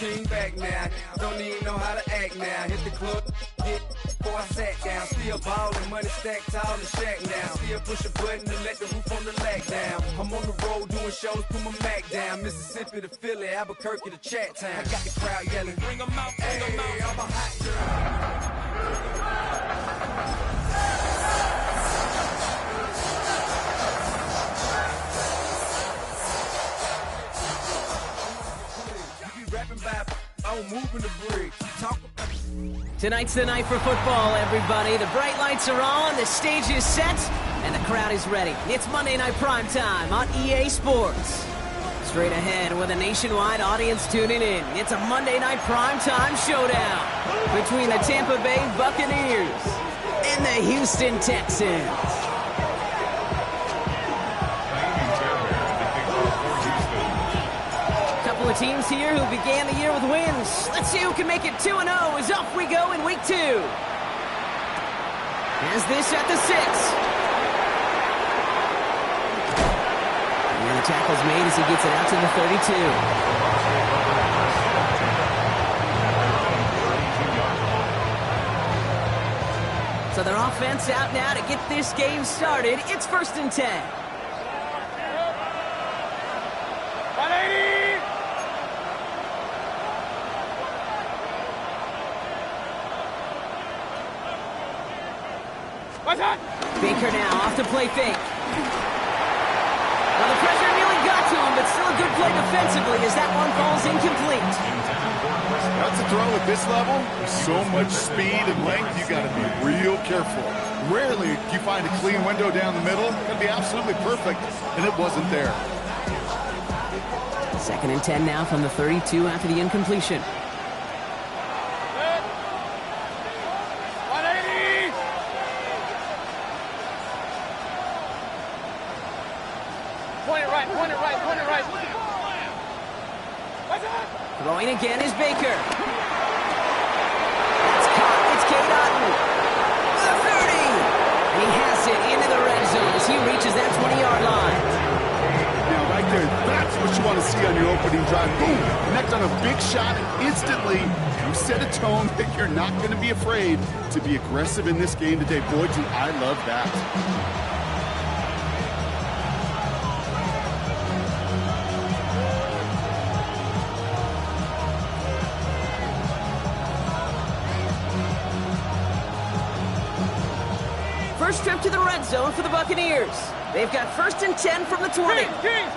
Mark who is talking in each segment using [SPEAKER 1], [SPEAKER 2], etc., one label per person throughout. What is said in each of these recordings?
[SPEAKER 1] king back now. Don't even know how to act now. Hit the club, get before I sat down. Still ballin', money stacked tall in the shack now. Still push a button to let the roof on the lag down. I'm on the road doing shows, put my Mac down. Mississippi to Philly, Albuquerque to Chat Town. I got the crowd yelling, bring 'em out, bring 'em out. I'm a hot girl.
[SPEAKER 2] Tonight's the night for football, everybody. The bright lights are on, the stage is set, and the crowd is ready. It's Monday Night Primetime on EA Sports. Straight ahead with a nationwide audience tuning in. It's a Monday Night Primetime showdown between the Tampa Bay Buccaneers and the Houston Texans. Couple of teams here who began the year with wins. Let's see who can make it 2-0 as off we go in week 2. Here's this at the 6. And the tackle's made as he gets it out to the 32. So their offense out now to get this game started. It's 1st and 10.
[SPEAKER 3] 180!
[SPEAKER 2] Baker now off to play fake. Well, the pressure nearly got to him, but still a good play defensively as that one falls incomplete.
[SPEAKER 4] That's a throw at this level. With so much speed and length, you got to be real careful. Rarely do you find a clean window down the middle. It's going to be absolutely perfect, and it wasn't there.
[SPEAKER 2] 2nd and 10 now from the 32 after the incompletion. Throwing again is Baker. That's caught. It's Cade Otton. The 30. And he has it into the red zone as he reaches that 20-yard line.
[SPEAKER 4] Now, right there, that's what you want to see on your opening drive. Boom! Connect on a big shot, and instantly you set a tone that you're not going to be afraid to be aggressive in this game today. Boy, do I love that.
[SPEAKER 2] First trip to the red zone for the Buccaneers. They've got 1st and 10 from the 20.
[SPEAKER 3] King!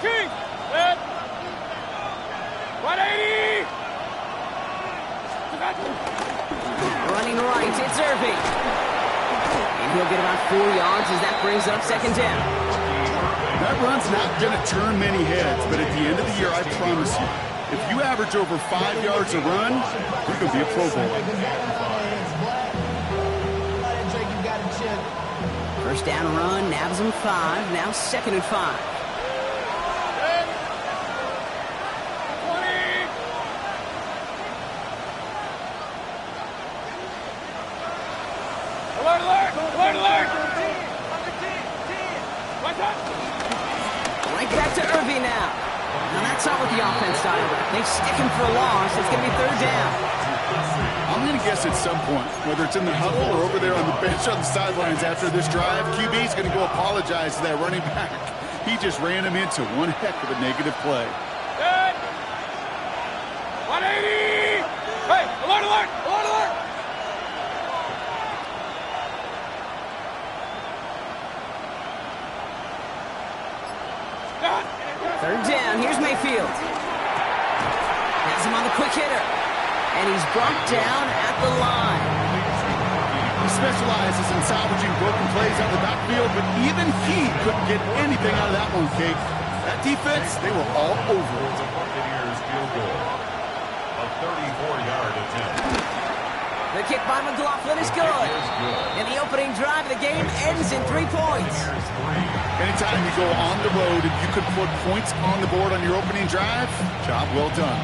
[SPEAKER 3] 180!
[SPEAKER 2] Running right, it's Irving. And he'll get about 4 yards as that brings up 2nd down.
[SPEAKER 4] That run's not going to turn many heads, but at the end of the year, I promise you, if you average over 5 yards a run, you're going to be a Pro Bowler.
[SPEAKER 2] First down run, nabs him 5, now 2nd and 5.
[SPEAKER 3] Alert!
[SPEAKER 2] Right back to Irving now. Now that's not what the offense style. They stick him for a loss. It's going to be 3rd down.
[SPEAKER 4] I'm going to guess at some point, whether it's in the huddle or over there on the bench on the sidelines after this drive, QB's going to go apologize to that running back. He just ran him into one heck of a negative play.
[SPEAKER 3] 180! Hey, alert!
[SPEAKER 2] 3rd down, here's Mayfield. Has him on the quick hitter. And he's brought down at the line.
[SPEAKER 4] He specializes in salvaging broken plays out of the backfield, but even he couldn't get anything out of that one, Kate. That defense, they were all over it.
[SPEAKER 5] The Buccaneers field goal. A 34-yard attempt.
[SPEAKER 2] The kick by McLaughlin is good. And the opening drive of the game ends in 3 points.
[SPEAKER 4] Anytime you go on the road and you can put points on the board on your opening drive, job well done.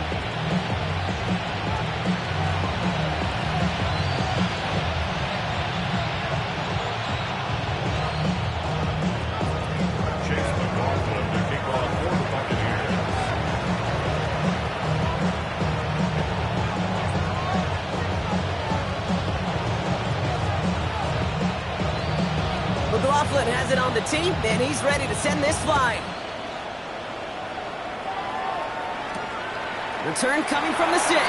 [SPEAKER 2] McLaughlin has it on the tee, and he's ready to send this flying. Return coming from the 6. He's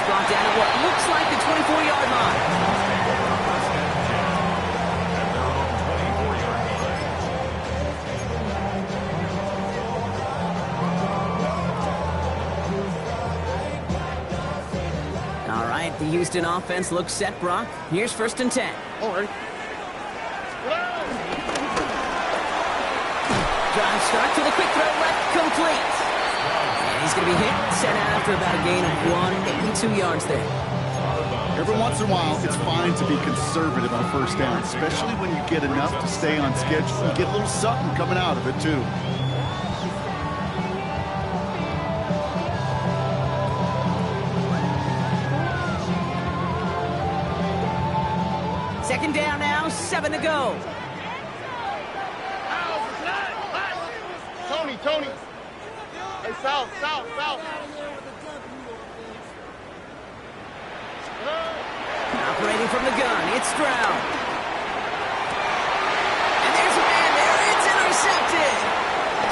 [SPEAKER 2] brought down at what looks like the 24-yard line. All right, the Houston offense looks set, Brock. Here's 1st and 10.
[SPEAKER 4] All right.
[SPEAKER 2] Drive start to the quick throw left, complete. And he's going to be hit, sent out after about a gain of 182 yards there.
[SPEAKER 4] Every once in a while, it's fine to be conservative on 1st down, especially when you get enough to stay on schedule and get a little something coming out of it, too.
[SPEAKER 2] Second down now, 7 to go.
[SPEAKER 3] Tony. Hey, south.
[SPEAKER 2] Operating from the gun, it's Stroud. And there's a man there, it's intercepted.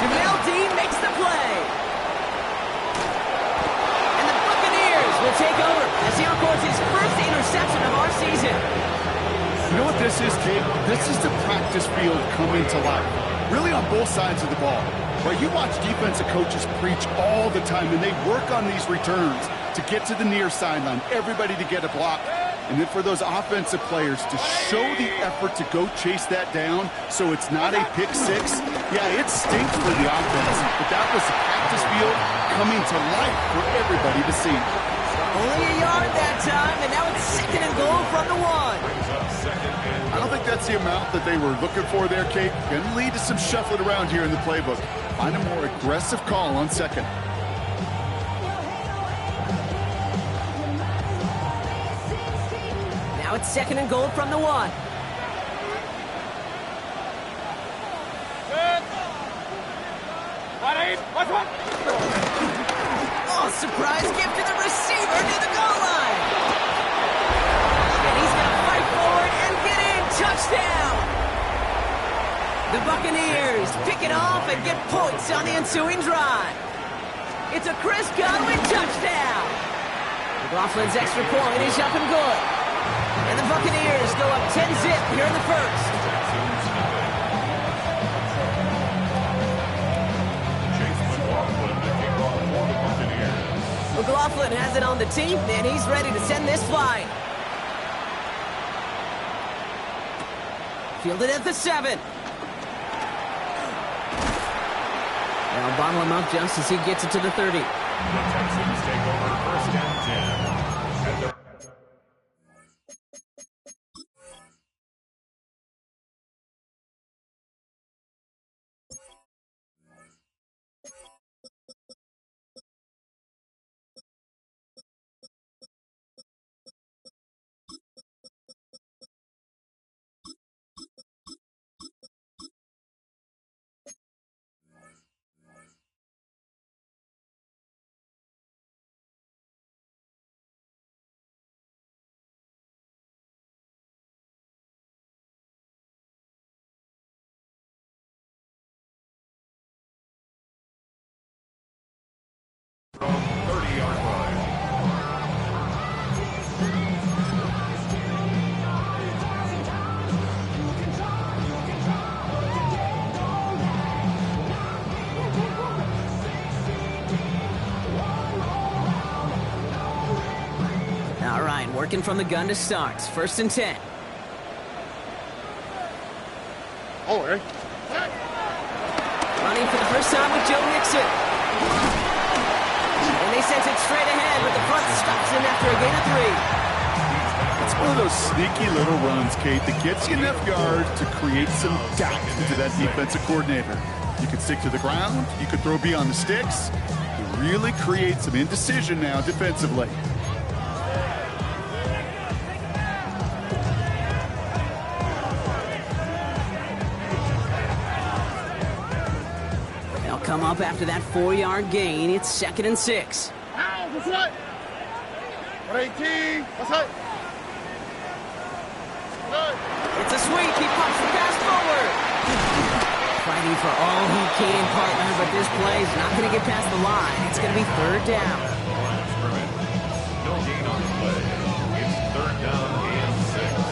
[SPEAKER 2] Jamel Dean makes the play. And the Buccaneers will take over as he records his first interception of our season.
[SPEAKER 4] You know what this is, Kate? This is the practice field coming to life. Really on both sides of the ball. Right, you watch defensive coaches preach all the time, and they work on these returns to get to the near sideline, everybody to get a block. And then for those offensive players to show the effort to go chase that down so it's not a pick 6. Yeah, it stinks for the offense, but that was the practice field coming to life for everybody to see.
[SPEAKER 2] Only a yard that time, and now it's 2nd and goal from the 1.
[SPEAKER 4] I don't think that's the amount that they were looking for there, Kate. Going to lead to some shuffling around here in the playbook. Find a more aggressive call on 2nd.
[SPEAKER 2] Now it's 2nd and goal from the 1. Oh, surprise gift to the receiver near the goal line. And he's going to fight forward and get in. Touchdown. The Buccaneers pick it off and get points on the ensuing drive. It's a Chris Godwin touchdown. McLaughlin's extra point is up and good. And the Buccaneers go up 10-zip here in the 1st. McLaughlin has it on the tee, and he's ready to send this flying. Fielded at the 7. They'll bottle him up just as he gets it to the 30.
[SPEAKER 5] The Texans take over 1st and 10. At their from 30-yard line.
[SPEAKER 2] All right, working from the gun to start. 1st and 10.
[SPEAKER 3] Oh, hey.
[SPEAKER 2] Running for the first time with Joe Mixon. And they sent it straight ahead, but the front stops him after a gain of 3.
[SPEAKER 4] It's one of those sneaky little runs, Kate, that gets you enough yards to create some doubt into that defensive coordinator. You can stick to the ground. You could throw beyond the sticks. You really create some indecision now defensively.
[SPEAKER 2] They'll come up after that 4-yard gain. It's 2nd and 6.
[SPEAKER 3] What's up? 118. What's up?
[SPEAKER 2] It's a sweep. He pumps the pass forward. Fighting for all he can, partner, but this play is not going to get past the line. It's going to be third down.
[SPEAKER 5] Line of scrimmage. No gain on the play. It's third down and 6.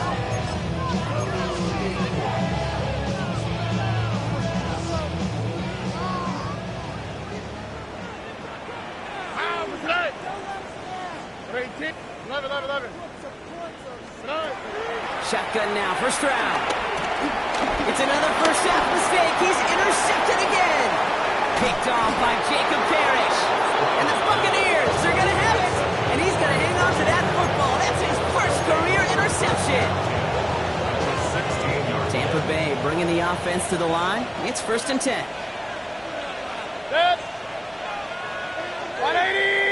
[SPEAKER 2] Shotgun now, first round. It's another first half mistake. He's intercepted again. Picked off by Jacob Parrish. And the Buccaneers are going to have it. And he's going to hang on to that football. That's his first career interception. Tampa Bay bringing the offense to the line. It's 1st and 10.
[SPEAKER 3] Set. 180.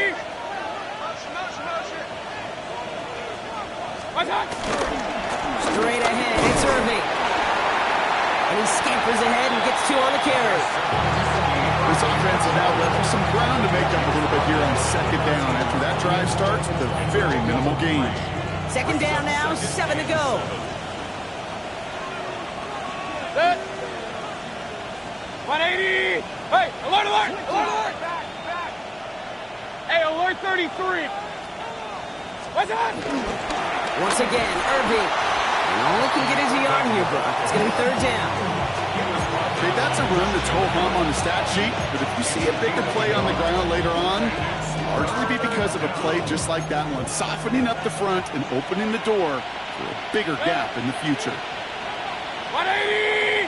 [SPEAKER 2] Straight ahead, it's Irving. And he scampers ahead and gets 2 on the carry.
[SPEAKER 4] This offense has now left some ground to make up a little bit here on 2nd down after that drive starts with a very minimal gain.
[SPEAKER 2] 2nd down now, 7 to go.
[SPEAKER 3] Set. 180. Hey, alert, alert, alert, alert. Hey, alert 33. What's that?
[SPEAKER 2] Once again, Irving. And all he can get is a yard here, Brock. It's going to be 3rd down.
[SPEAKER 4] Okay, that's a run that's ho-hum on the stat sheet, but if you see a bigger play on the ground later on, largely be because of a play just like that one, softening up the front and opening the door for a bigger gap in the future.
[SPEAKER 3] 180.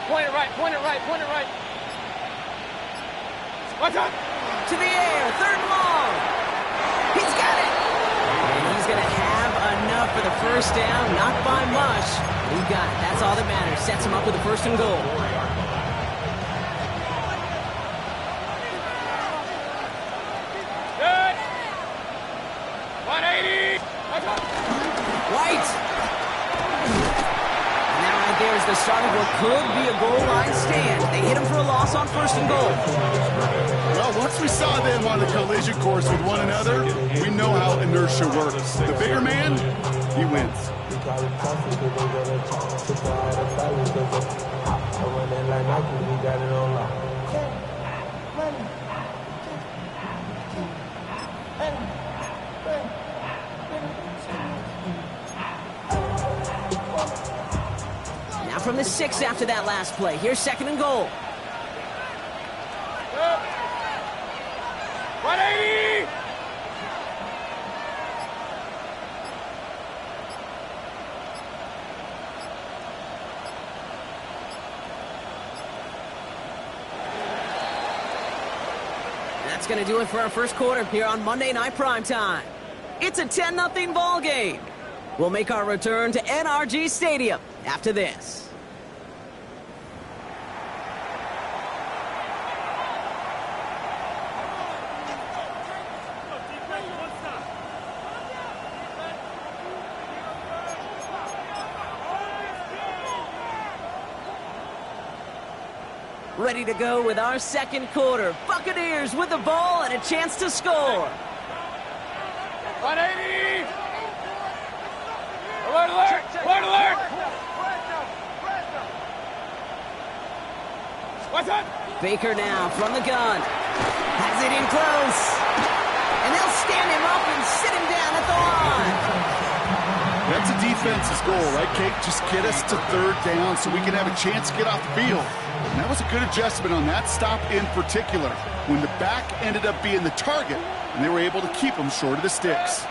[SPEAKER 3] Point it right, point it right, point it right. Watch out!
[SPEAKER 2] To the air, 3rd and long. He's got it. And he's going to have enough for the first down, not by much. He got it. That's all that matters. Sets him up with a 1st and goal.
[SPEAKER 3] Good. 180. Watch out!
[SPEAKER 2] White. There's the start of what could be a goal line stand. They hit him for a loss on 1st and goal.
[SPEAKER 4] Well, once we saw them on the collision course with one another, we know how inertia works. The bigger man, he wins.
[SPEAKER 2] From the 6 after that last play. Here's 2nd and goal.
[SPEAKER 3] 180.
[SPEAKER 2] That's going to do it for our first quarter here on Monday Night Primetime. It's a 10-0 ball game. We'll make our return to NRG Stadium after this. Ready to go with our 2nd quarter. Buccaneers with the ball and a chance to score.
[SPEAKER 3] 180. Alert, alert, alert, alert. What's that?
[SPEAKER 2] Baker now from the gun. Has it in close. And they'll stand him up and sit him down at the line.
[SPEAKER 4] That's a defense's goal, right, Kate? Just get us to 3rd down so we can have a chance to get off the field. And that was a good adjustment on that stop in particular, when the back ended up being the target, and they were able to keep him short of the sticks.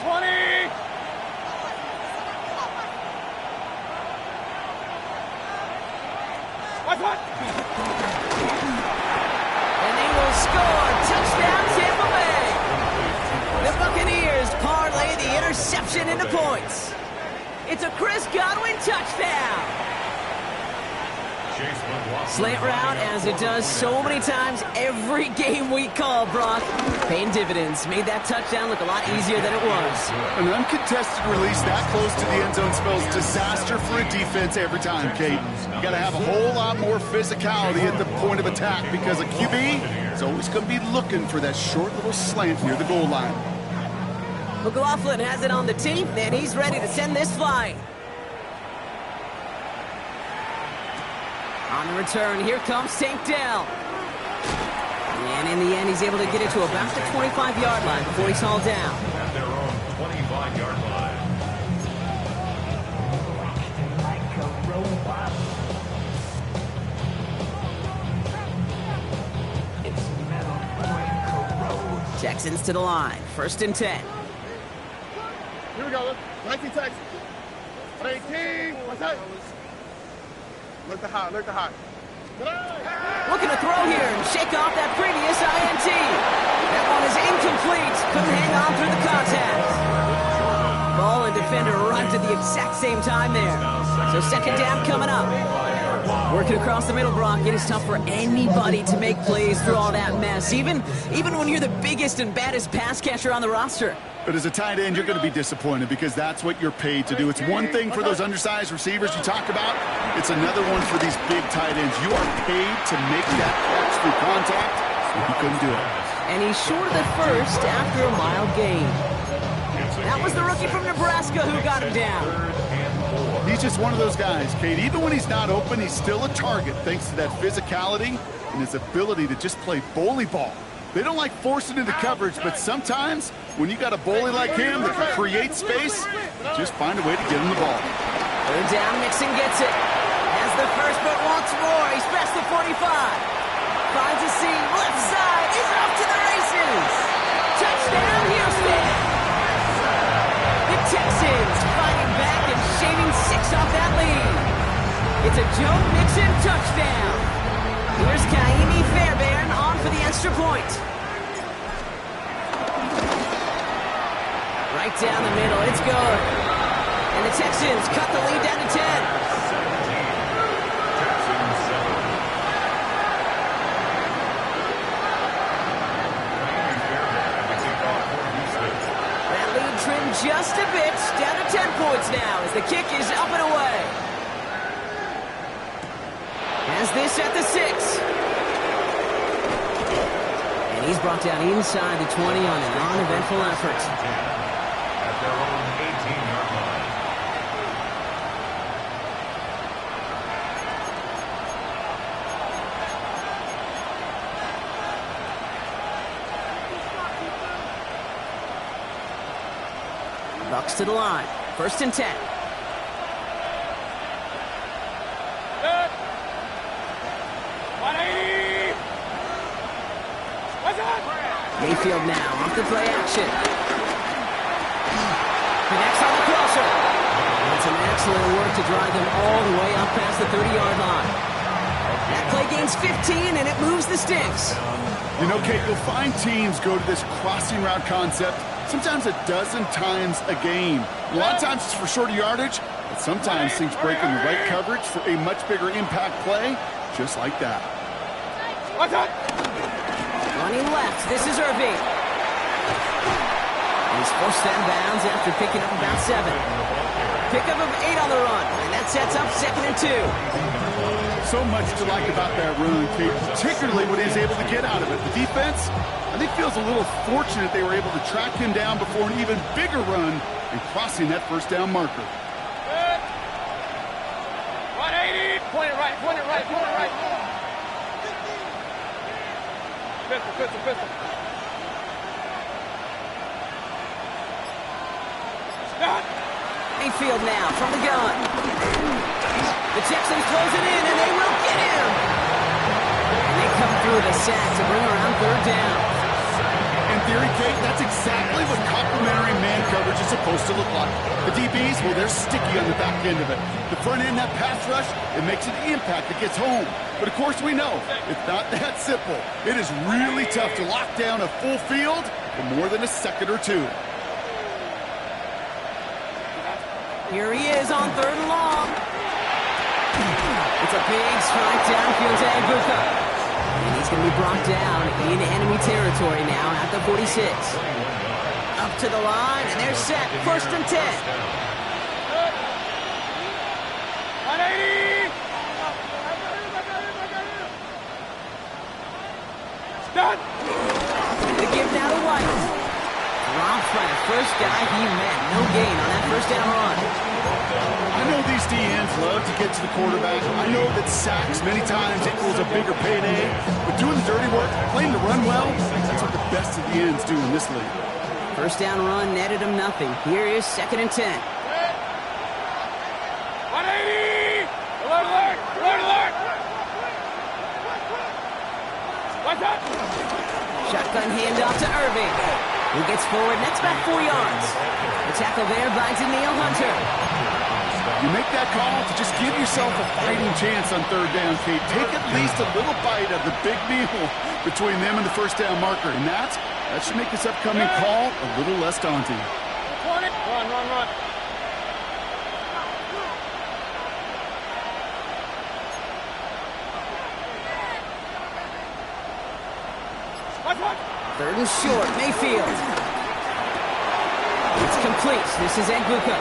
[SPEAKER 3] 20. What's what?
[SPEAKER 2] And they will score. Touchdown, Tampa Bay. The Buccaneers parlay the interception into points. It's a Chris Godwin touchdown. Slant route, as it does so many times every game we call, Brock. Paying dividends. Made that touchdown look a lot easier than it was.
[SPEAKER 4] An uncontested release that close to the end zone spells disaster for a defense every time, Kate. You got to have a whole lot more physicality at the point of attack because a QB is always going to be looking for that short little slant near the goal line.
[SPEAKER 2] McLaughlin has it on the team, and he's ready to send this flying. On the return, here comes St. Del. And in the end, he's able to get it to about the 25-yard line before he's hauled down.
[SPEAKER 5] At their own 25-yard line.
[SPEAKER 2] Texans to the line. 1st and 10.
[SPEAKER 6] Here we go. 19 Texans. 18. What's that? Look the high. Look the high.
[SPEAKER 2] Looking to throw here and shake off that previous INT. That one is incomplete. Couldn't hang on through the contact. Ball and defender arrived at the exact same time there. So 2nd down coming up. Working across the middle, Brock. It is tough for anybody to make plays through all that mess, even when you're the biggest and baddest pass catcher on the roster.
[SPEAKER 4] But as a tight end, you're going to be disappointed because that's what you're paid to do. It's one thing for those undersized receivers you talk about. It's another one for these big tight ends. You are paid to make that catch through contact, so he couldn't do it.
[SPEAKER 2] And he's short of the first after a mild gain. That was the rookie from Nebraska who got him down.
[SPEAKER 4] He's just one of those guys, Kate. Even when he's not open, he's still a target thanks to that physicality and his ability to just play bully ball. They don't like forcing into coverage, but sometimes when you got a bully like him that can create space, just find a way to get him the ball.
[SPEAKER 2] 3rd down, Mixon gets it. Has the first, but wants more. He's past the 45. Finds a seam, left side. He's off to the races. Touchdown, Houston. The Texans fighting back and shaving 6 off that lead. It's a Joe Mixon touchdown. Here's Kaimi Fairbairn on for the extra point. Right down the middle, it's good. And the Texans cut the lead down to 10.
[SPEAKER 5] 17. Texans 7.
[SPEAKER 2] That lead trimmed just a bit, down to 10 points now as the kick is up and away. Has this at the 6. And he's brought down inside the 20 on an uneventful effort.
[SPEAKER 5] At their own 18-yard line.
[SPEAKER 2] Bucs to the line. 1st and 10.
[SPEAKER 3] Good. 180. What's that?
[SPEAKER 2] Mayfield now off the play action. Connects on the crosser. And some excellent work to drive them all the way up past the 30-yard line. That play gains 15 and it moves the sticks.
[SPEAKER 4] You know, Kate, you'll find teams go to this crossing route concept sometimes a dozen times a game. A lot of times it's for shorter yardage, but sometimes things break in the right coverage for a much bigger impact play, just like that.
[SPEAKER 3] What's that?
[SPEAKER 2] Running left, this is Irving. He's forced out of bounds after picking up about 7. Pickup of 8 on the run, and that sets up 2nd and 2.
[SPEAKER 4] So much to like about that run, Kate, particularly what he's able to get out of it. The defense, I think, feels a little fortunate they were able to track him down before an even bigger run and crossing that 1st down marker.
[SPEAKER 3] Good. 180. Point it right, point it right, point it right. Pistol, pistol, pistol. Stop.
[SPEAKER 2] Mayfield now from the gun. The Texans close it in, and they will get him. And they come through the sack to bring around 3rd down.
[SPEAKER 4] In theory, Kate, that's exactly what complementary man coverage is supposed to look like. The DBs, well, they're sticky on the back end of it. The front end, that pass rush, it makes an impact that gets home. But of course we know, it's not that simple. It is really tough to lock down a full field for more than a second or 2.
[SPEAKER 2] Here he is on 3rd and long. The It's a big strike downfield to Egbuka. And he's going to be brought down in enemy territory now at the 46. Up to the line, and they're set. 1st and 10.
[SPEAKER 3] 180! Done!
[SPEAKER 2] The give now to White. Dropped by the first guy he met. No gain on that 1st down run.
[SPEAKER 4] I know these DNs love to get to the quarterback. I know that sacks many times equals a bigger payday. But doing the dirty work, playing to run well, that's what the best of the ends do in this league.
[SPEAKER 2] 1st down run netted him nothing. Here is 2nd and 10.
[SPEAKER 3] 180! Alert, alert! Alert, alert! What's up?
[SPEAKER 2] Shotgun handoff to Irving, who gets forward, nets back 4 yards. The tackle there by Daniil Hunter.
[SPEAKER 4] You make that call to just give yourself a fighting chance on 3rd down, Kate. Take at least a little bite of the big meal between them and the 1st down marker. And that should make this upcoming call a little less daunting.
[SPEAKER 3] 20! Run, run, run. What?
[SPEAKER 2] 3rd and short, Mayfield. It's complete. This is Egbuka.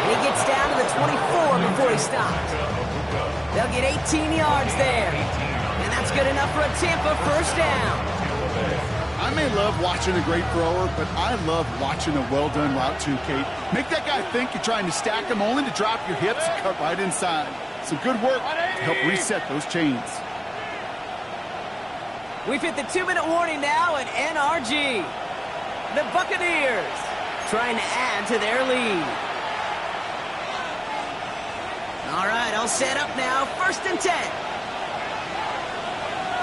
[SPEAKER 2] And he gets down to the 24 before he stops. They'll get 18 yards there. And that's good enough for a Tampa 1st down.
[SPEAKER 4] I may love watching a great thrower, but I love watching a well-done route too, Kate. Make that guy think you're trying to stack him only to drop your hips and cut right inside. Some good work to help reset those chains.
[SPEAKER 2] We've hit the 2-minute warning now at NRG. The Buccaneers trying to add to their lead. All right, all set up now. 1st and 10.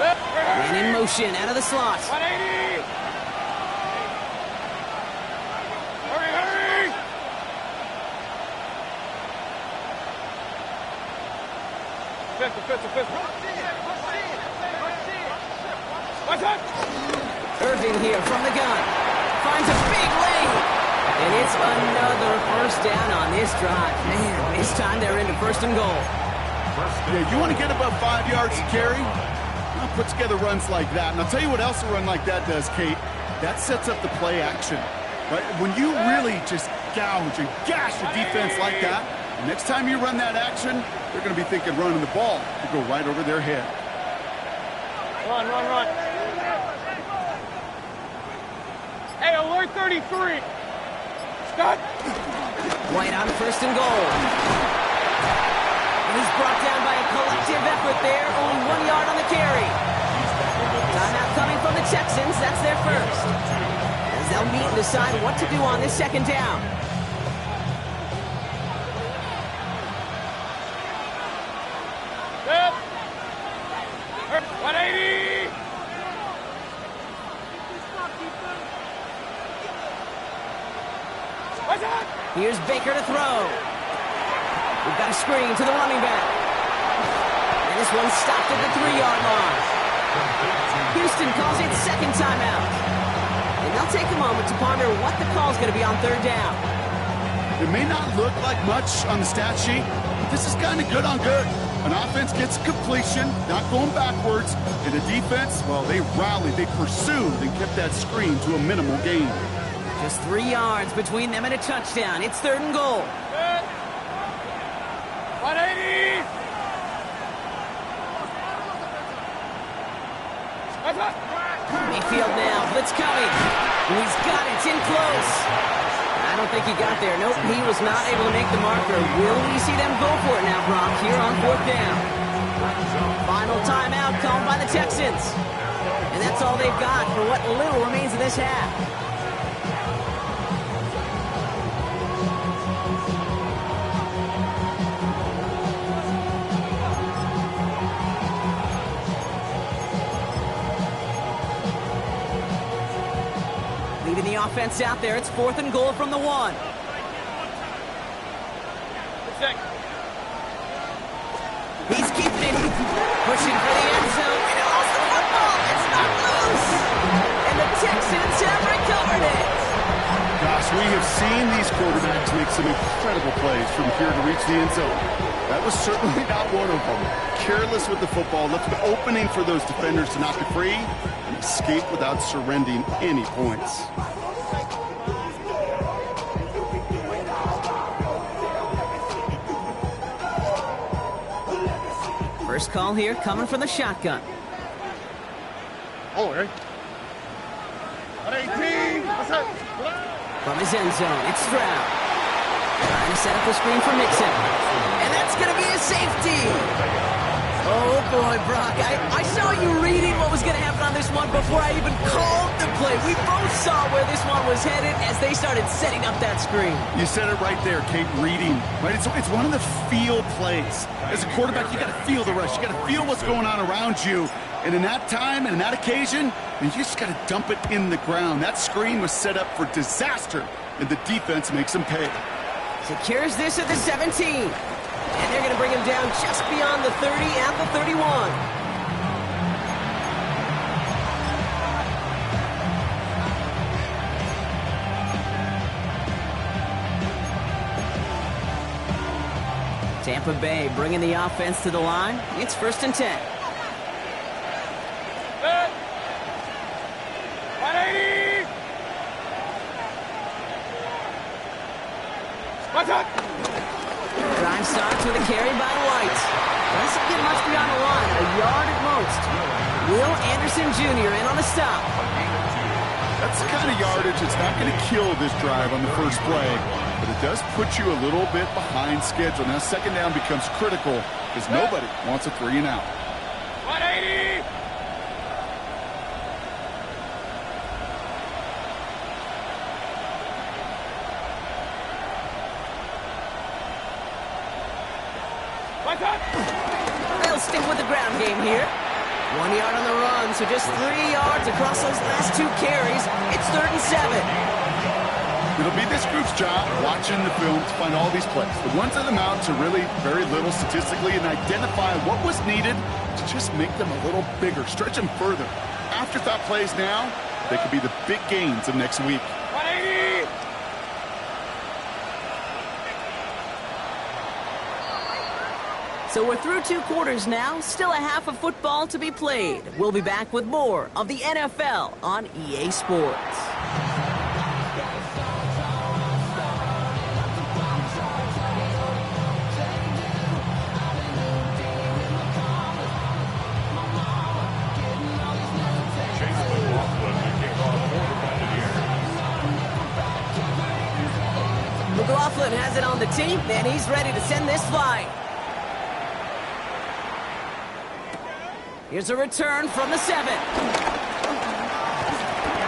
[SPEAKER 2] And in motion out of the slot.
[SPEAKER 3] 180! Hurry, hurry! Pistol. What's up?
[SPEAKER 2] Irving here from the gun. Finds a big lane. And it's another 1st down on this drive. Man, this time they're into 1st and goal.
[SPEAKER 4] Yeah, you want to get above 5 yards to carry? Well, put together runs like that. And I'll tell you what else a run like that does, Kate. That sets up the play action. Right? When you really just gouge and gash a defense like that, the next time you run that action, they're going to be thinking running the ball to go right over their head.
[SPEAKER 3] Run. Hey, alert 33! Scott!
[SPEAKER 2] White on 1st and goal. And he's brought down by a collective effort there. Only 1 yard on the carry. Timeout coming from the Texans. That's their 1st. As they'll meet and decide what to do on this 2nd down.
[SPEAKER 3] Good. 180! What's up?
[SPEAKER 2] Here's Baker to throw. We've got a screen to the running back. And this one's stopped at the 3-yard line. Houston calls it 2nd timeout. And they'll take a moment to ponder what the call's going to be on 3rd down.
[SPEAKER 4] It may not look like much on the stat sheet, but this is kind of good on good. An offense gets completion, not going backwards, and the defense, well, they rallied, they pursued, and kept that screen to a minimal gain.
[SPEAKER 2] Just 3 yards between them and a touchdown. It's 3rd and goal.
[SPEAKER 3] Good. 180! What's up?
[SPEAKER 2] Mayfield now, blitz coming. And he's got it, it's in close. I don't think he got there. Nope, he was not able to make the marker. Will we see them go for it now, Brock, here on 4th down? Final timeout called by the Texans. And that's all they've got for what little remains of this half. Leaving the offense out there. It's 4th and goal from the 1. He's keeping it. Pushing for the end zone. And he lost the football. It's not loose. And the Texans have recovered it.
[SPEAKER 4] Gosh, we have seen these quarterbacks make some incredible plays from here to reach the end zone. That was certainly not one of them. Careless with the football, left an opening for those defenders to knock it free and escape without surrendering any points.
[SPEAKER 2] First call here coming from the shotgun.
[SPEAKER 6] Oh, right. 18. What's up?
[SPEAKER 2] From his end zone, it's Stroud. Trying to set up the screen for Mixon. And that's going to be a safety. Oh, boy, Brock. I saw you reading what was going to happen on this one before I even called the play. We both saw where this one was headed as they started setting up that screen.
[SPEAKER 4] You said it right there, Kate, reading. Right? It's one of the feel plays. As a quarterback, you got to feel the rush. You got to feel what's going on around you. And in that time and in that occasion, you just got to dump it in the ground. That screen was set up for disaster, and the defense makes them pay.
[SPEAKER 2] Secures this at the 17. And they're going to bring him down just beyond the 30 and the 31. Tampa Bay bringing the offense to the line. It's 1st and 10.
[SPEAKER 3] 180! What's up?
[SPEAKER 2] Drive starts with a carry by White. Doesn't get much beyond the line, a yard at most. Will Anderson Jr. in on a stop.
[SPEAKER 4] That's the kind of yardage that's not going to kill this drive on the first play, but it does put you a little bit behind schedule. Now, second down becomes critical because nobody wants a 3 and out.
[SPEAKER 3] 180! What's up?
[SPEAKER 2] They'll stick with the ground game here. 1 yard on the run, so just 3 yards across those last 2 carries. It's 3rd and 7.
[SPEAKER 4] It'll be this group's job watching the film to find all these plays. The ones that amount to really very little statistically and identify what was needed to just make them a little bigger, stretch them further. Afterthought plays now, they could be the big gains of next week.
[SPEAKER 3] 180!
[SPEAKER 2] So we're through 2 quarters now, still a half of football to be played. We'll be back with more of the NFL on EA Sports. McLaughlin has it on the team, and he's ready to send this flying. Here's a return from the 7.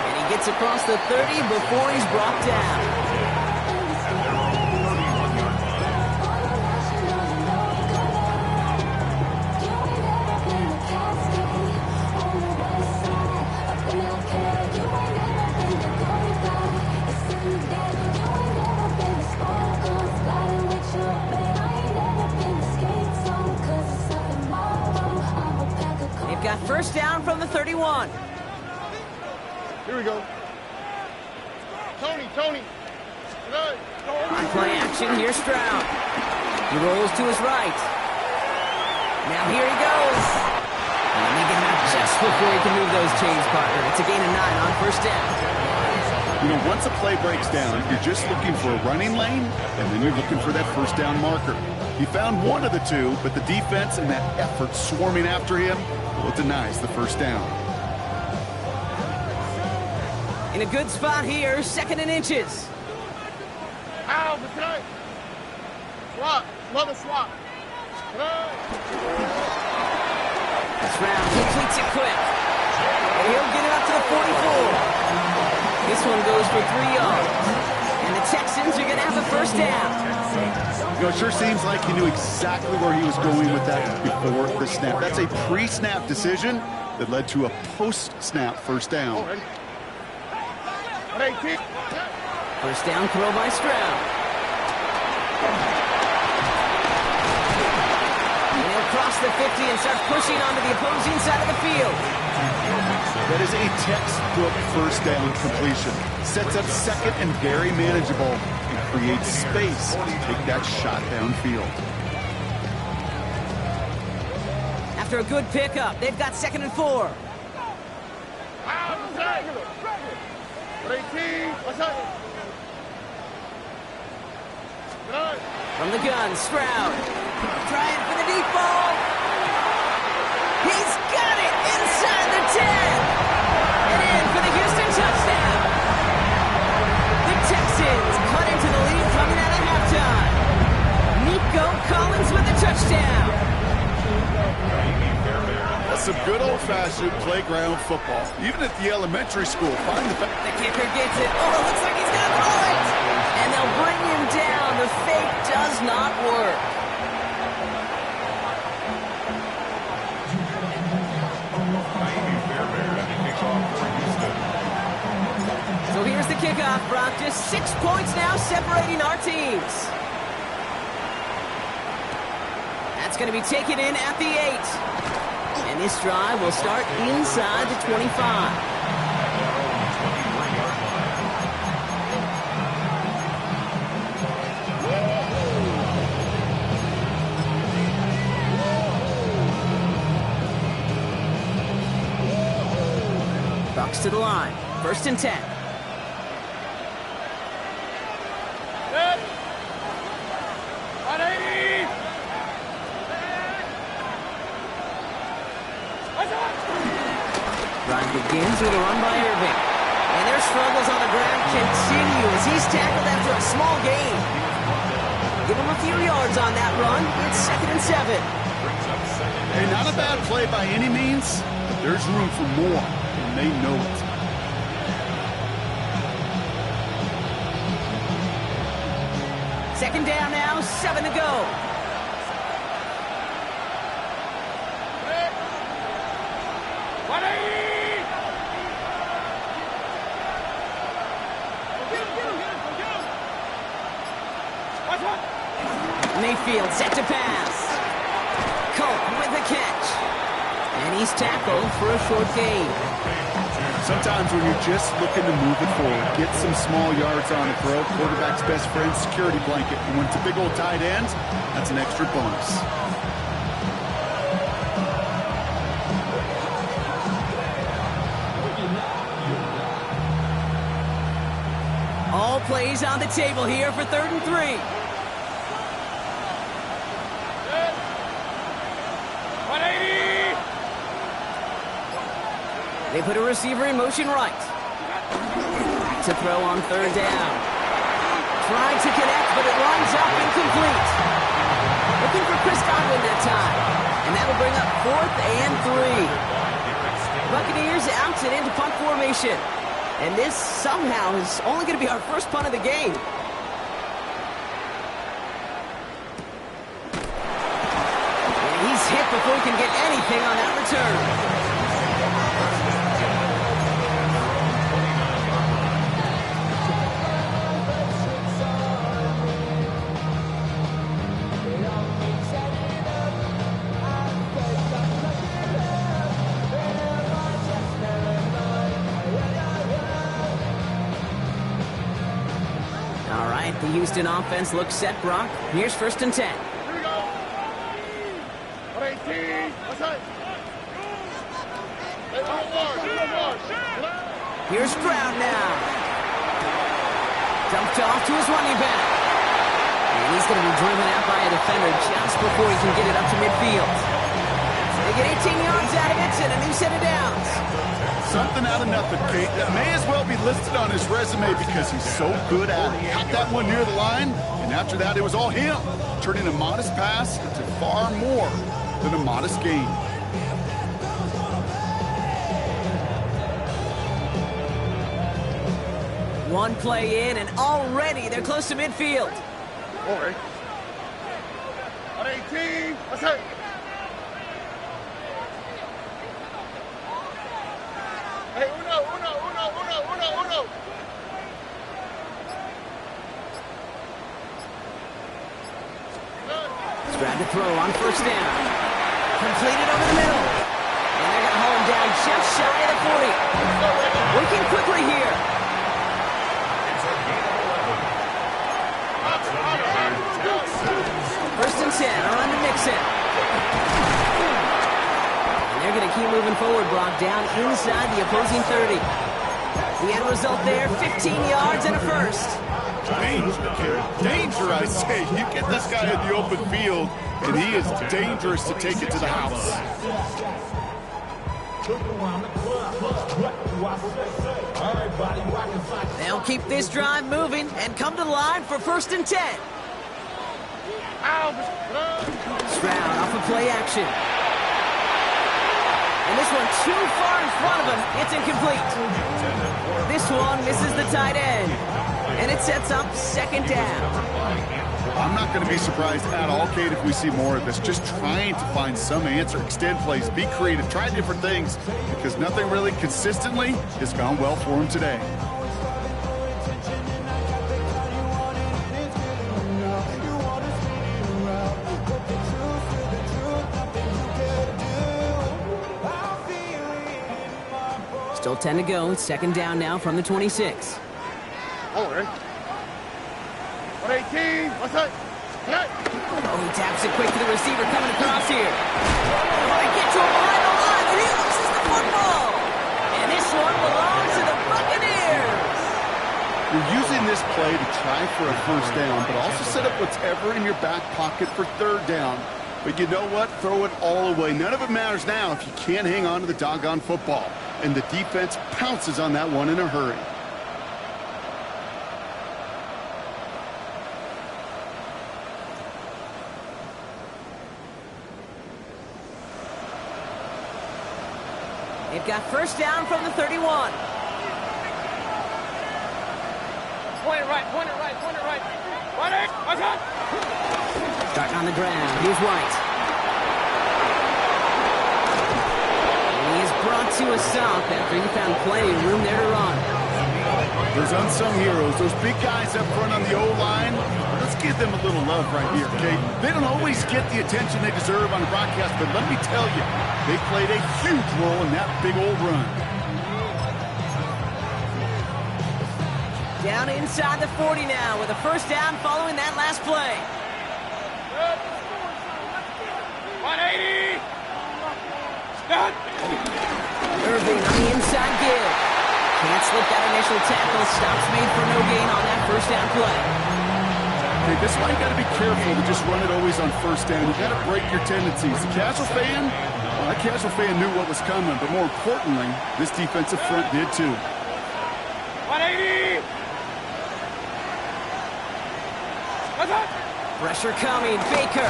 [SPEAKER 2] And he gets across the 30 before he's brought down. Got first down from the 31.
[SPEAKER 6] Here we go. Tony. Good.
[SPEAKER 2] On play action, here's Stroud. He rolls to his right. Now here he goes. And they get him out just before he can move those chains, partner. It's a gain of 9 on first down.
[SPEAKER 4] You know, once a play breaks down, you're just looking for a running lane, and then you're looking for that first down marker. He found one of the two, but the defense and that effort swarming after him, well, it denies the first down.
[SPEAKER 2] In a good spot here, 2nd and inches.
[SPEAKER 6] Ow, okay. Swap. Love a swap.
[SPEAKER 2] Stroud completes it quick. And he'll get it up to the 44. This one goes for 3 yards. And the Texans are going to have a first down.
[SPEAKER 4] You know, it sure seems like he knew exactly where he was going with that before the snap. That's a pre-snap decision that led to a post-snap first down.
[SPEAKER 2] First down throw by Stroud. And he'll cross the 50 and start pushing onto the opposing side of the field.
[SPEAKER 4] That is a textbook first down completion. Sets up second and very manageable and creates space to take that shot downfield.
[SPEAKER 2] After a good pickup, they've got 2nd and 4. From the gun, Stroud. Trying for the deep ball. He's got it inside the 10. And in for the Houston touchdown. The Texans cut into the lead coming out of halftime. Nico Collins with the touchdown.
[SPEAKER 4] That's some good old-fashioned playground football. Even at the elementary school, find the
[SPEAKER 2] The kicker gets it. Oh, it looks like he's going to throw it. And they'll bring him down. The fake does not work. So here's the kickoff, Brock. Just 6 points now separating our teams. That's going to be taken in at the 8. And this drive will start inside the 25. Bucs to the line. 1st and 10. Run begins with a run by Irving. And their struggles on the ground continue as he's tackled after a small gain. Give him a few yards on that run. It's 2nd and 7.
[SPEAKER 4] Hey, not a bad play by any means, but there's room for more, and they know it.
[SPEAKER 2] Second down now, 7 to go. Mayfield set to pass. Colt with the catch. And he's tackled for a short gain.
[SPEAKER 4] Sometimes when you're just looking to move it forward, get some small yards on a throw, quarterback's best friend, security blanket. And when it's a big old tight end, that's an extra bonus.
[SPEAKER 2] All plays on the table here for 3rd and 3. They put a receiver in motion right. To throw on 3rd down. Trying to connect, but it lines up incomplete. Looking for Chris Godwin that time. And that'll bring up 4th and 3. Buccaneers out and into punt formation. And this somehow is only going to be our first punt of the game. And he's hit before he can get anything on that return. The Houston offense looks set, Brock. Here's 1st and 10.
[SPEAKER 6] Here we go. 118. What's that?
[SPEAKER 2] Here's Stroud now. Dumped off to his running back. And he's going to be driven out by a defender just before he can get it up to midfield. They get 18 yards out of it and a new set of downs.
[SPEAKER 4] Something out of nothing, Kate. That may as well be listed on his resume because he's so good at it. Caught that one near the line, and after that, it was all him, turning a modest pass into far more than a modest gain.
[SPEAKER 2] One play in, and already they're close to midfield.
[SPEAKER 6] All right. 118. What's that? Hey, uno.
[SPEAKER 2] Stroud to throw on 1st down. Completed over the middle. And they're going to hold him down just shy of the 40. Working quickly here. First and 10, on to Mixon. And they're going to keep moving forward, Brock, down inside the opposing 30. The end result there, 15 yards and a first.
[SPEAKER 4] Danger, I say. You get this guy in the open field, and he is dangerous to take it to the house.
[SPEAKER 2] They'll keep this drive moving and come to the line for first and 10. Stroud off of play action. And this one too far in front of him. It's incomplete. This one misses the tight end. And it sets up second down.
[SPEAKER 4] I'm not going to be surprised at all, Kate, if we see more of this. Just trying to find some answer, extend plays, be creative, try different things, because nothing really consistently has gone well for him today.
[SPEAKER 2] Still 10 to go. Second down now from the 26.
[SPEAKER 6] Oh, right. 118. What's that? Hey.
[SPEAKER 2] Oh, he taps it quick to the receiver coming across here. They get to him behind the line, and he loses the football. And this one belongs to the Buccaneers.
[SPEAKER 4] You're using this play to try for a first down, but also set up whatever in your back pocket for third down. But you know what? Throw it all away. None of it matters now if you can't hang on to the doggone football. And the defense pounces on that one in a hurry.
[SPEAKER 2] They've got first down from the 31.
[SPEAKER 3] Point it right, point it right, point it right. Right, what's up?
[SPEAKER 2] Starting on the ground, here's White. And he is brought to a stop after he found plenty of room there to run.
[SPEAKER 4] Those unsung heroes, those big guys up front on the O-line, let's give them a little love right here, okay? They don't always get the attention they deserve on the broadcast, but let me tell you, they played a huge role in that big old run.
[SPEAKER 2] Down inside the 40 now with a first down following that last play.
[SPEAKER 3] 180. Stop.
[SPEAKER 2] Irving on the inside give. Can't slip that initial tackle. Stops made for no gain on that first down play.
[SPEAKER 4] Okay, this is why you got to be careful to just run it always on first down. You got to break your tendencies. The casual fan, well, that casual fan knew what was coming, but more importantly, this defensive front did too.
[SPEAKER 3] 180. What's up?
[SPEAKER 2] Pressure coming. Baker.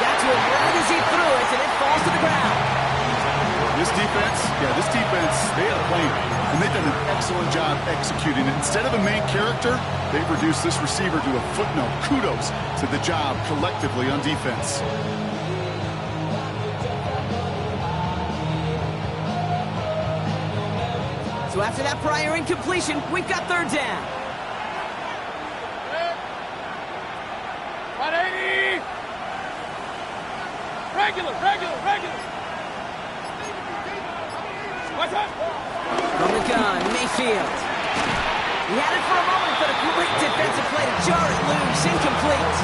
[SPEAKER 2] Got to it right as he threw it, and it falls to the ground.
[SPEAKER 4] This defense, they had a plan, and they've done an excellent job executing it. Instead of a main character, they've reduced this receiver to a footnote. Kudos to the job collectively on defense.
[SPEAKER 2] So after that prior incompletion, we've got third down.
[SPEAKER 3] 180. Regular. What's up?
[SPEAKER 2] From the gun, Mayfield. He had it for a moment, but a great defensive play to jar it loose. Incomplete.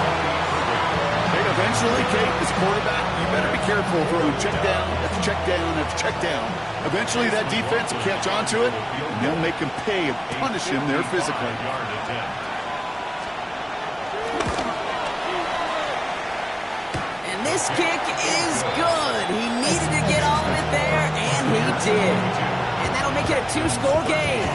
[SPEAKER 4] Hey, eventually, Kate, as quarterback, you better be careful throwing check down after check down after check down. Eventually, that defense will catch on to it, and they'll make him pay and punish him there physically.
[SPEAKER 2] And this kick is good. He needed to get all of it there, and he did. And that'll make it a two-score game.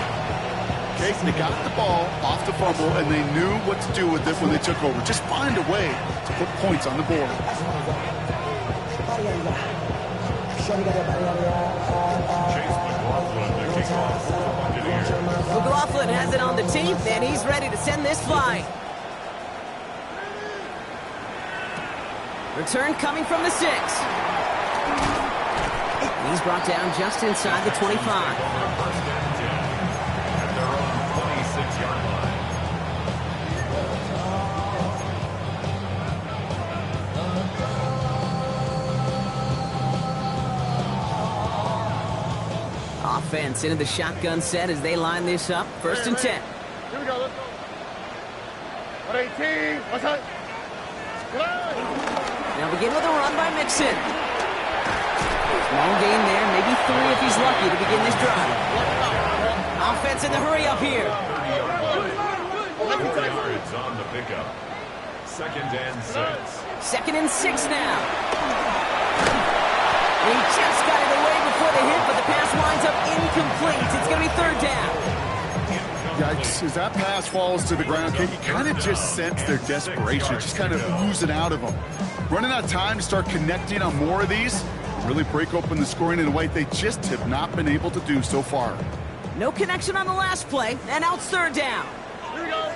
[SPEAKER 4] Okay, they got the ball off the fumble, and they knew what to do with it when they took over. Just find a way to put points on the board.
[SPEAKER 2] McLaughlin has it on the team, and he's ready to send this flying. Return coming from the 6. He's brought down just inside the 25. offense into the shotgun set as they line this up. First and 10.
[SPEAKER 6] Here we go. Let's go. 118. What's that?
[SPEAKER 2] Now begin with a run by Mixon. Small gain there, maybe 3 if he's lucky to begin this drive. Offense in the hurry up here.
[SPEAKER 5] 30 yards on the pickup. 2nd and 6.
[SPEAKER 2] 2nd and 6 now. He just got it away before the hit, but the pass winds up incomplete. It's going to be 3rd down.
[SPEAKER 4] Yikes, as that pass falls to the ground, you kind of just sense their desperation, just kind of oozing out of them. Running out of time to start connecting on more of these, really break open the scoring in a way they just have not been able to do so far.
[SPEAKER 2] No connection on the last play, and now it's 3rd down.
[SPEAKER 6] Here we go.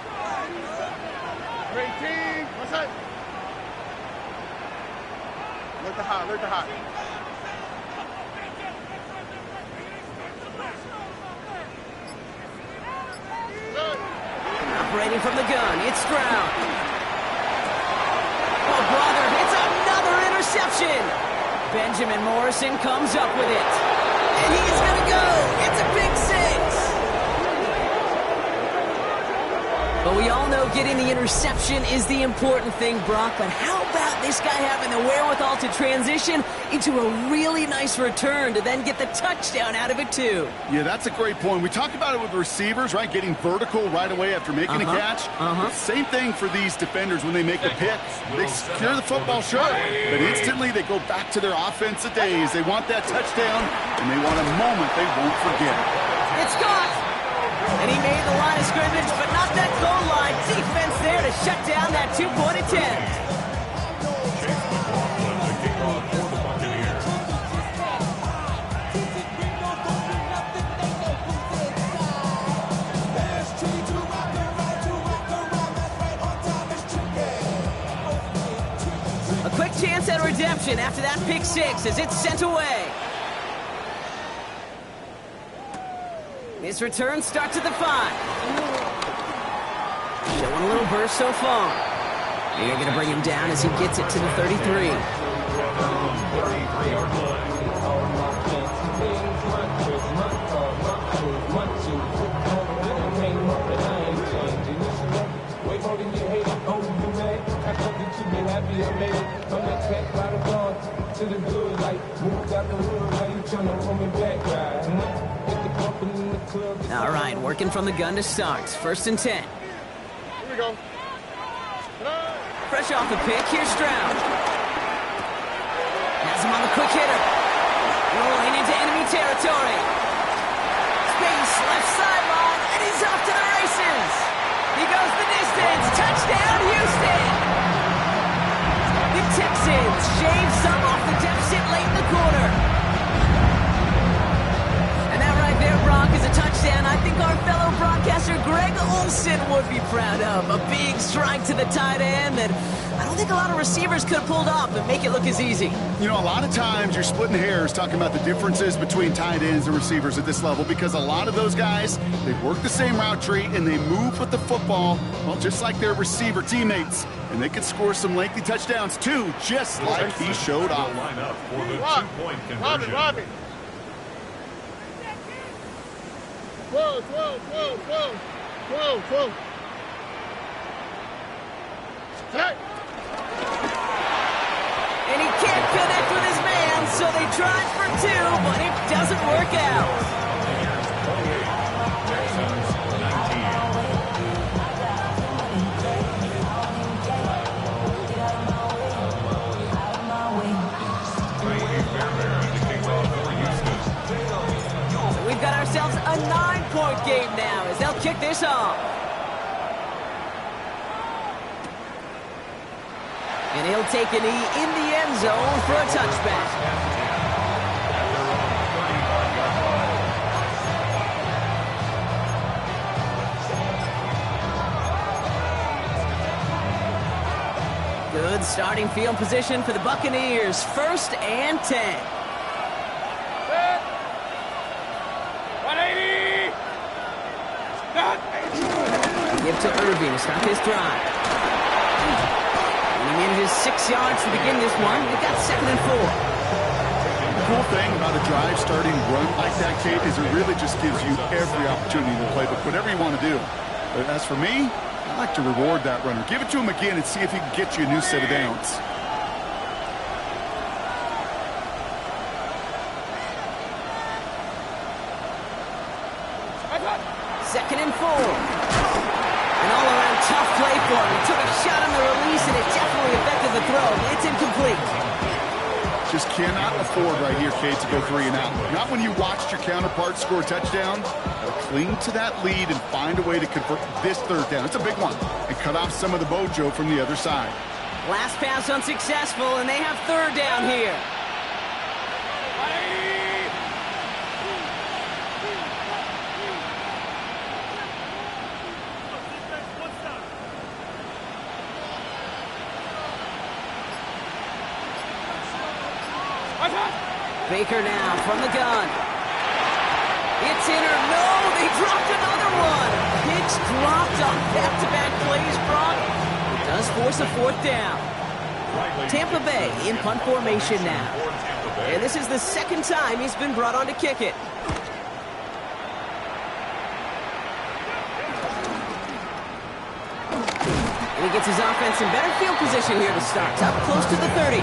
[SPEAKER 6] 18. What's that? Look the hot. Look the hot.
[SPEAKER 2] Operating from the gun, it's Stroud. Oh, brother, it's another interception. Benjamin Morrison comes up with it. And he's going to go. It's a big 6. But we all know getting the interception is the important thing, Brock. But how about this guy having the wherewithal to transition into a really nice return to then get the touchdown out of it, too?
[SPEAKER 4] Yeah, that's a great point. We talk about it with receivers, right? Getting vertical right away after making a catch. Same thing for these defenders when they make a pick. They secure the football, sure, but instantly they go back to their offensive days. They want that touchdown, and they want a moment they won't forget.
[SPEAKER 2] It's gone. And he made the line of scrimmage, but not that goal line. Defense there to shut down that 2-point attempt. A quick chance at redemption after that pick 6 as it's sent away. His return starts at the 5. Showing a little burst so far. They're going to bring him down as he gets it to the 33. All right, working from the gun to start. 1st and 10.
[SPEAKER 6] Here we go.
[SPEAKER 2] Fresh off the pick, here's Stroud. Has him on the quick hitter. Rolling into enemy territory. Space, left sideline, and he's off to the races. He goes the distance. Touchdown, Houston. The Texans shave some off the deficit late in the quarter. And that right there, Brock, is a touchdown I think our fellow broadcaster Greg Olsen would be proud of. A big strike to the tight end that I don't think a lot of receivers could have pulled off and make it look as easy.
[SPEAKER 4] You know, a lot of times you're splitting hairs talking about the differences between tight ends and receivers at this level because a lot of those guys, they work the same route tree and they move with the football, well, just like their receiver teammates. And they could score some lengthy touchdowns too, just like he showed off.
[SPEAKER 5] Line up for the 2-point conversion.
[SPEAKER 6] Robbie. Whoa. Hey.
[SPEAKER 2] And he can't connect with his man, so they tried for 2, but it doesn't work out. So we've got ourselves a 9-point game now as they'll kick this off. And he'll take a knee in the end zone for a touchback. Good starting field position for the Buccaneers. 1st and 10.
[SPEAKER 3] 180!
[SPEAKER 2] Give to Irving to start this drive. And he manages 6 yards to begin this one. We've got 2nd and 4.
[SPEAKER 4] cool thing about a drive starting run like that, Kate, is it really just gives you every opportunity to play whatever you want to do. But as for me, I like to reward that runner. Give it to him again and see if he can get you a new set of downs.
[SPEAKER 2] Second and 4. An all-around tough play for him. He took a shot on the release, and it definitely affected the throw. It's incomplete.
[SPEAKER 4] Just cannot afford right here, Kate, to go 3 and out. Not when you watched your counterpart score a touchdown. Cling to that lead and find a way to convert this third down. It's a big one. And cut off some of the mojo from the other side.
[SPEAKER 2] Last pass unsuccessful, and they have third down here. Baker now from the gun. It's in or no, they dropped another one. Hicks dropped on back-to-back plays, Brock. It does force a fourth down. Tampa Bay in punt formation now. And this is the second time he's been brought on to kick it. And he gets his offense in better field position here to start. Up close to the 30.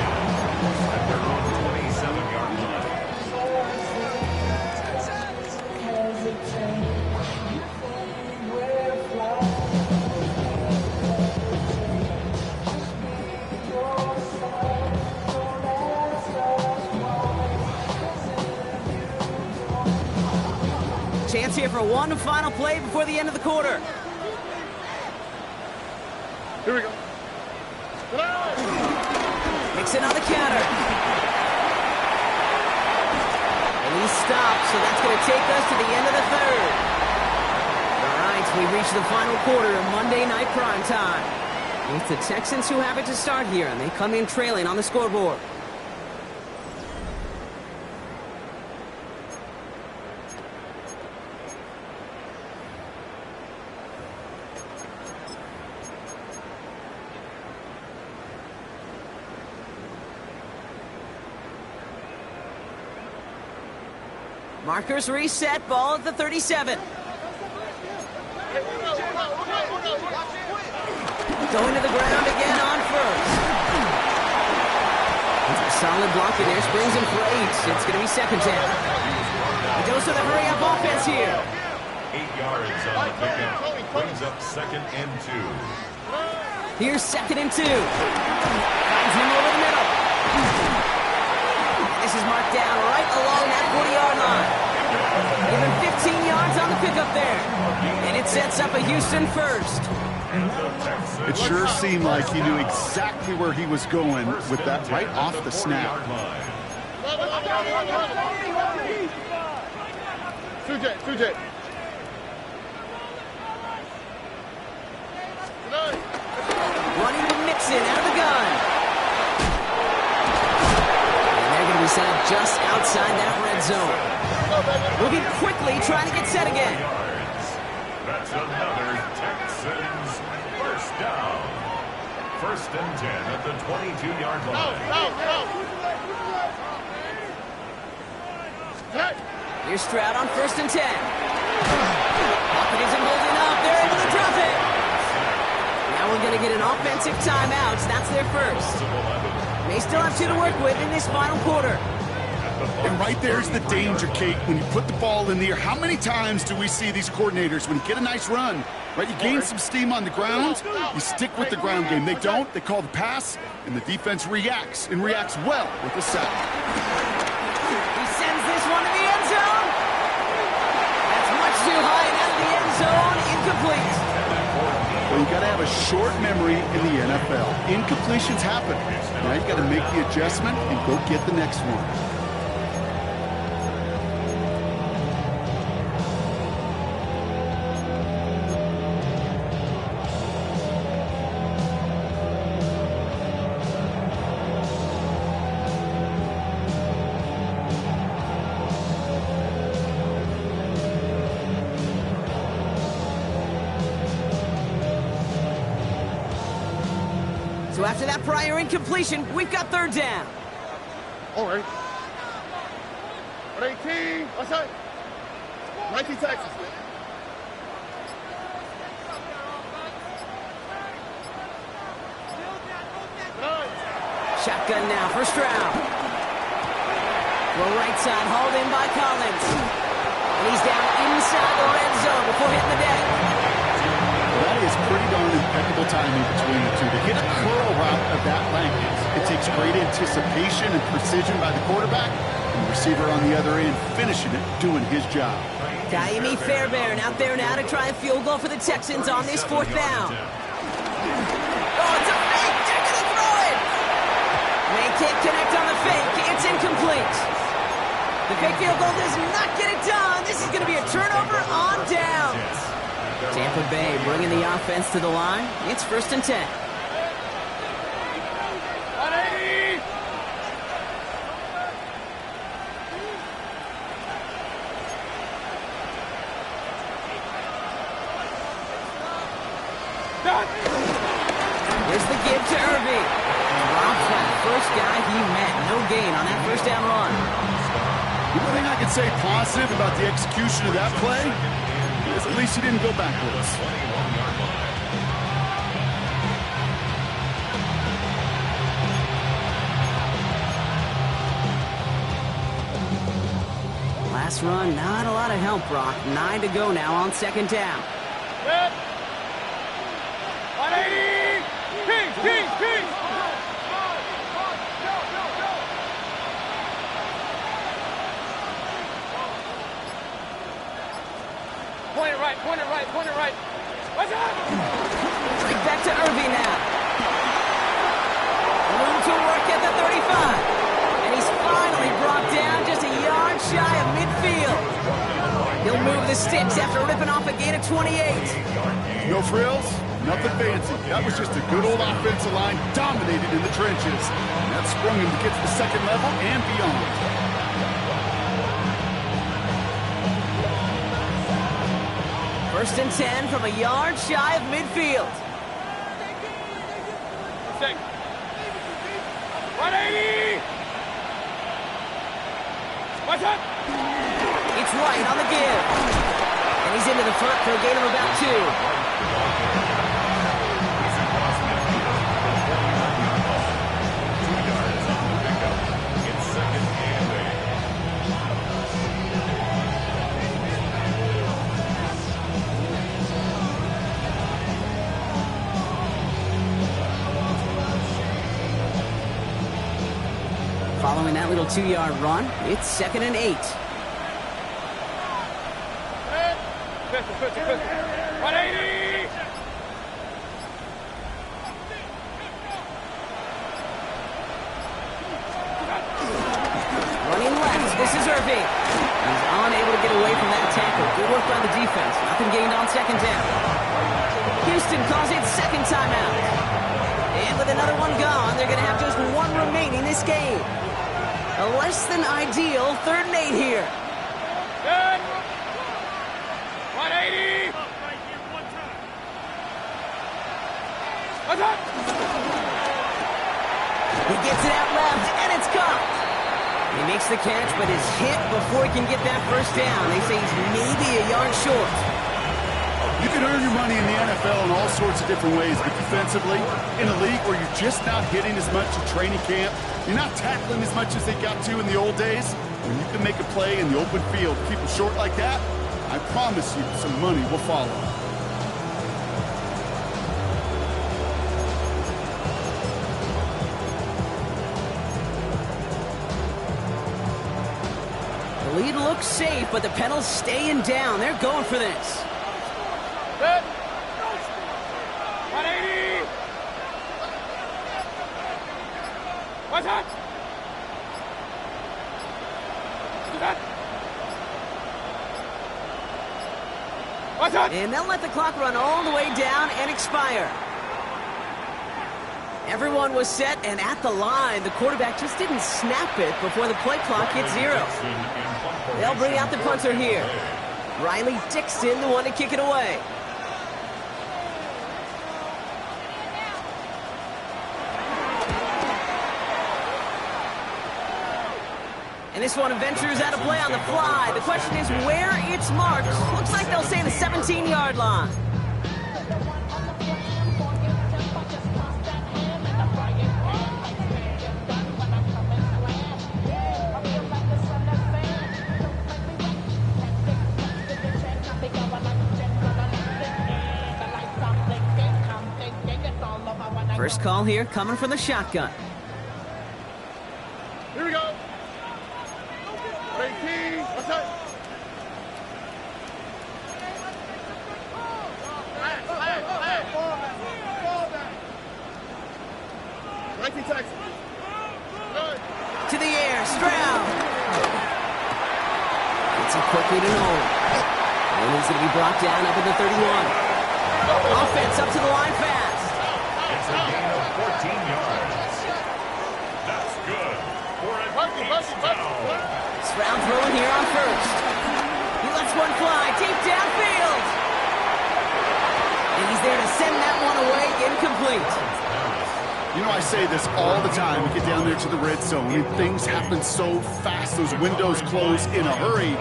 [SPEAKER 2] Chance here for one final play before the end of the quarter.
[SPEAKER 6] Here we go.
[SPEAKER 2] Mixon on the counter. And he stops, so that's going to take us to the end of the third. All right, we reach the final quarter of Monday Night Primetime. It's the Texans who have it to start here, and they come in trailing on the scoreboard. Markers reset, ball at the 37. Going to the ground again on first. It's a solid block in there, springs him for 8. It's going to be second down. He goes to the hurry-up offense here.
[SPEAKER 5] 8 yards on the pickup, brings up 2nd and 2.
[SPEAKER 2] Here's 2nd and 2. Finds him over the middle. This is marked down right along that 40-yard line. Even 15 yards on the pickup there. And it sets up a Houston first.
[SPEAKER 4] It sure seemed like he knew exactly where he was going with that right off the snap.
[SPEAKER 6] Sujay.
[SPEAKER 2] Running to Mixon out of the gun. And they're going to be set just outside that red zone. Moving quickly, trying to get set again.
[SPEAKER 5] That's another Texans first down. 1st and 10 at the 22-yard line.
[SPEAKER 2] Here's Stroud on 1st and 10. Hopkins isn't holding up. They're able to drop it. Now we're going to get an offensive timeout. That's their first. They still have 2 to work with in this final quarter.
[SPEAKER 4] And right there's the danger, Kate. When you put the ball in the air, how many times do we see these coordinators, when you get a nice run, right, you gain some steam on the ground, you stick with the ground game. They don't, they call the pass, and the defense reacts, and reacts well with the sack.
[SPEAKER 2] He sends this one to the end zone. That's much too high and out of the end zone. Incomplete.
[SPEAKER 4] Well, you got to have a short memory in the NFL. Incompletions happen. Now you got to make the adjustment and go get the next one.
[SPEAKER 2] So after that prior incompletion, we've got third down.
[SPEAKER 6] All right. 118. Outside. 19 Texas.
[SPEAKER 2] Shotgun now, first round. Well, right side, hauled in by Collins. And he's down inside the red zone before hitting the deck.
[SPEAKER 4] That is pretty darn impeccable timing between the two. To hit a curl route of that length, it takes great anticipation and precision by the quarterback, and the receiver on the other end finishing it, doing his job.
[SPEAKER 2] Taimi Fairbairn out there now to try a field goal for the Texans on this fourth down. Oh, it's a fake! They're going to throw it! They can't connect on the fake. It's incomplete. The fake field goal does not get it done. This is going to be a turnover on downs. Tampa Bay bringing the offense to the line. It's 1st and 10.
[SPEAKER 3] 180. Done.
[SPEAKER 2] Here's the give to Irving. Rob Flat, first guy he met. No gain on that first down run.
[SPEAKER 4] The only thing I can say positive about the execution of that play is at least he didn't go backwards.
[SPEAKER 2] Last run, not a lot of help, Brock. 9 to go now on 2nd down.
[SPEAKER 3] Good. 180. Kings, Kings, Kings. Point it right, point it right, point it right. What's up?
[SPEAKER 2] Right back to Irving now. Room to work at the 35. And he's finally brought down just a yard shy of midfield. He'll move the sticks after ripping off a gain of 28.
[SPEAKER 4] No frills, nothing fancy. That was just a good old offensive line dominated in the trenches. And that sprung him to get to the second level and beyond.
[SPEAKER 2] 1st and 10 from a yard shy of midfield.
[SPEAKER 3] 180. What's up?
[SPEAKER 2] It's right on the give. And he's into the front for a gain of about 2. Following that little 2-yard run, it's 2nd and 8.
[SPEAKER 3] 50, 180.
[SPEAKER 2] Running left, this is Irving. He's unable to get away from that tackle. Good work by the defense. Nothing gained on 2nd down. Houston calls it 2nd timeout. And with another one gone, they're going to have just one remaining this game. A less than ideal 3rd and 8 here.
[SPEAKER 3] Good. 180. What's up?
[SPEAKER 2] He gets it out left, and it's caught. He makes the catch, but is hit before he can get that first down. They say he's maybe a yard short.
[SPEAKER 4] You can earn your money in the NFL in all sorts of different ways, but defensively, in a league where you're just not hitting as much at training camp, you're not tackling as much as they got to in the old days, when you can make a play in the open field, keep them short like that, I promise you some money will follow.
[SPEAKER 2] The lead looks safe, but the Penals staying down. They're going for this.
[SPEAKER 3] Good. 180. What's up? What's up?
[SPEAKER 2] And they'll let the clock run all the way down and expire. Everyone was set and at the line. The quarterback just didn't snap it before the play clock hit 0. They'll bring out the punter here. Riley Dixon, the one to kick it away. And And this one ventures out of play on the fly. The question is where it's marked. Looks like they'll say the 17-yard line. First call here coming from the shotgun.
[SPEAKER 6] Here we go. 18. What's that?
[SPEAKER 2] To the air, Stroud. Gets it quickly to Nolan. And he's going to be brought down up at the 31. Offense up to the line fast.
[SPEAKER 5] It's a gain of 14 yards. That's good for a first down.
[SPEAKER 2] Stroud throwing here on first. He lets one fly deep downfield. And he's there to send that one away, incomplete.
[SPEAKER 4] You know, I say this all the time. We get down there to the red zone, and things happen so fast. Those windows close in a hurry.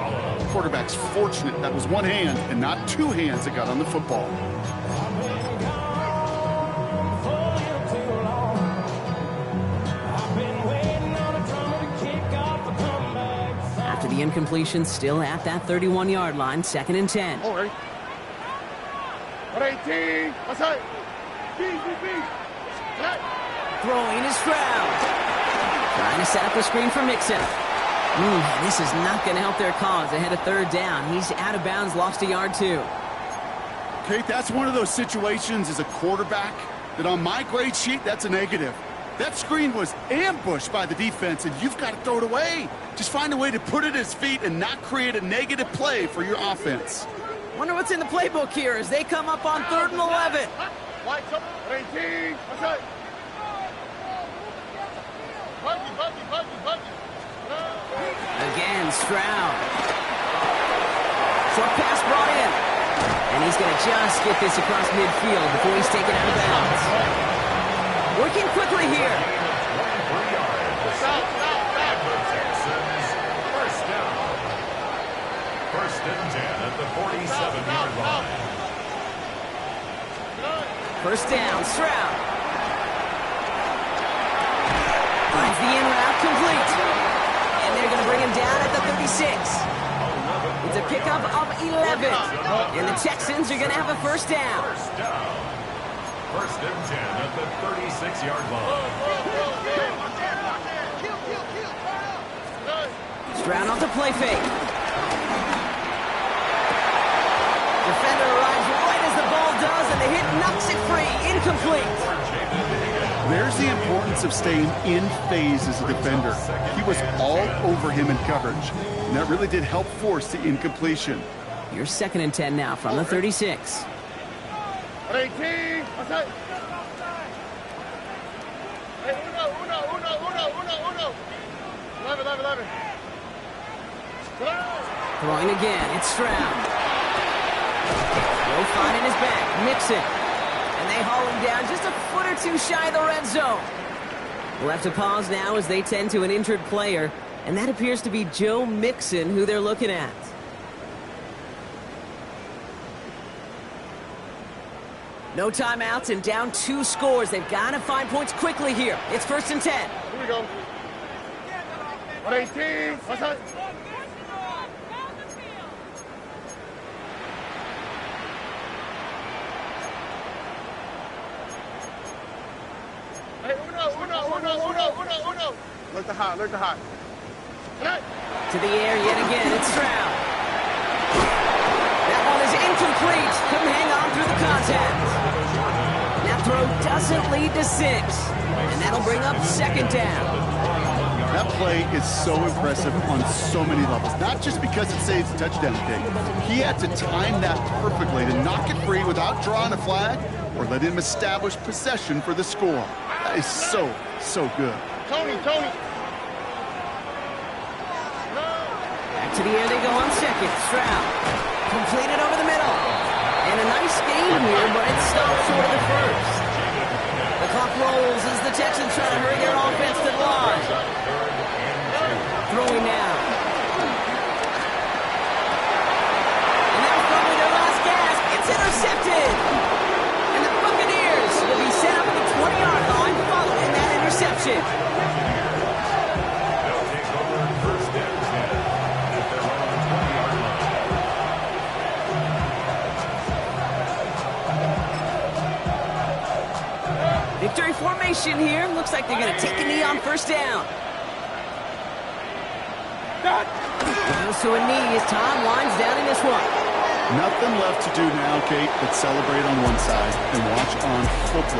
[SPEAKER 4] The quarterback's fortunate that was one hand and not two hands that got on the football.
[SPEAKER 2] After the incompletion, still at that 31-yard line, 2nd and 10.
[SPEAKER 6] All right. 18. What's that?
[SPEAKER 2] Throwing is Stroud. Trying to set up a screen for Mixon. This is not going to help their cause. Ahead of 3rd down. He's out of bounds, lost a yard too.
[SPEAKER 4] Okay, that's one of those situations as a quarterback that on my grade sheet, that's a negative. That screen was ambushed by the defense, and you've got to throw it away. Just find a way to put it at his feet and not create a negative play for your offense.
[SPEAKER 2] Wonder what's in the playbook here as they come up on 3rd and 11.
[SPEAKER 6] 18. What's that?
[SPEAKER 2] Again, Stroud. Short pass brought in. And he's going to just get this across midfield before he's taken out of bounds. Working quickly here.
[SPEAKER 5] First down. 1st and 10 at the 47-yard line.
[SPEAKER 2] First down, Stroud. Finds the in route complete. And they're going to bring him down at the 36. It's a pickup of 11. And the Texans are going to have a first down.
[SPEAKER 5] First down. 1st and 10 at the 36-yard line.
[SPEAKER 2] Stroud off the play fake. Defender arrives right as the ball does, and the hit knocks it free. Incomplete.
[SPEAKER 4] There's the importance of staying in phase as a defender. He was all over him in coverage, and that really did help force the incompletion.
[SPEAKER 2] You're 2nd and 10 now from the 36.
[SPEAKER 6] 18. What's that? Hey, uno. 11.
[SPEAKER 2] Throwing again, it's Stroud. Low fine in his back, Mixon. And they haul him down just a foot or two shy of the red zone. We'll have to pause now as they tend to an injured player, and that appears to be Joe Mixon who they're looking at. No timeouts and down 2 scores. They've got to find points quickly here. It's 1st and 10.
[SPEAKER 6] Here we go. 18. What's that? Hey, uno. Look the hot.
[SPEAKER 2] To the air yet again, it's Stroud. That one is incomplete. Couldn't hang on through the contact. That throw doesn't lead to 6. And that'll bring up 2nd down.
[SPEAKER 4] That play is so impressive on so many levels, not just because it saves a touchdown kick. He had to time that perfectly to knock it free without drawing a flag or let him establish possession for the score. That is so good.
[SPEAKER 6] Tony.
[SPEAKER 2] Back to the air they go on 2nd. Stroud. Completed over the middle. And a nice game here, but it stops short of the 1st. The clock rolls as the Texans try to hurry their offense to the line. Throwing now, formation.
[SPEAKER 5] They'll take over first and 10 at their own 20-yard line.
[SPEAKER 2] Victory formation here. Looks like they're going to take a knee on first down. Goes to a knee as Tom winds down in this one.
[SPEAKER 4] Nothing left to do now, Kate, but celebrate on one side and watch on hopeless